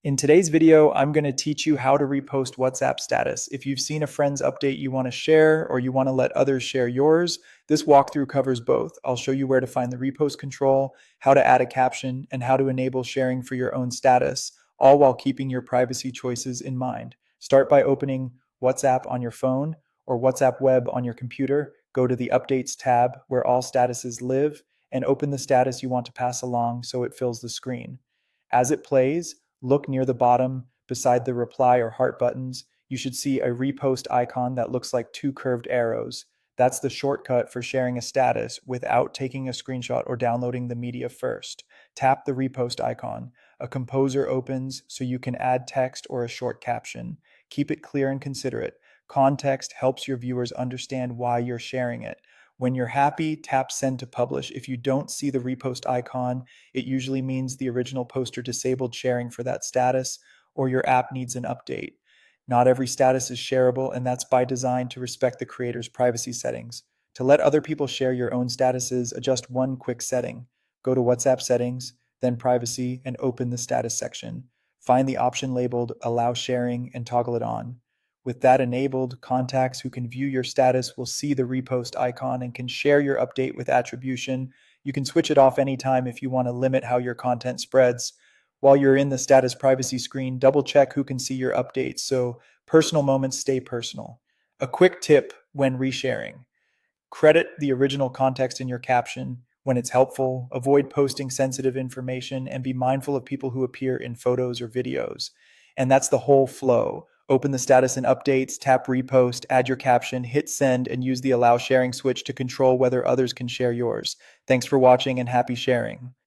In today's video, I'm going to teach you how to repost WhatsApp status. If you've seen a friend's update you want to share or you want to let others share yours, this walkthrough covers both. I'll show you where to find the repost control, how to add a caption, and how to enable sharing for your own status, all while keeping your privacy choices in mind. Start by opening WhatsApp on your phone or WhatsApp web on your computer. Go to the Updates tab where all statuses live and open the status you want to pass along so it fills the screen. As it plays, look near the bottom beside the reply or heart buttons. You should see a repost icon that looks like two curved arrows. That's the shortcut for sharing a status without taking a screenshot or downloading the media first. Tap the repost icon. A composer opens so you can add text or a short caption. Keep it clear and considerate. Context helps your viewers understand why you're sharing it. When you're happy, tap send to publish. If you don't see the repost icon, it usually means the original poster disabled sharing for that status or your app needs an update. Not every status is shareable, and that's by design to respect the creator's privacy settings. To let other people share your own statuses, adjust one quick setting. Go to WhatsApp settings, then privacy, and open the status section. Find the option labeled allow sharing and toggle it on. With that enabled, contacts who can view your status will see the repost icon and can share your update with attribution. You can switch it off anytime if you want to limit how your content spreads. While you're in the status privacy screen, double check who can see your updates so personal moments stay personal. A quick tip when resharing: credit the original context in your caption when it's helpful, avoid posting sensitive information, and be mindful of people who appear in photos or videos. And that's the whole flow. Open the status and updates, tap repost, add your caption, hit send, and use the allow sharing switch to control whether others can share yours. Thanks for watching and happy sharing.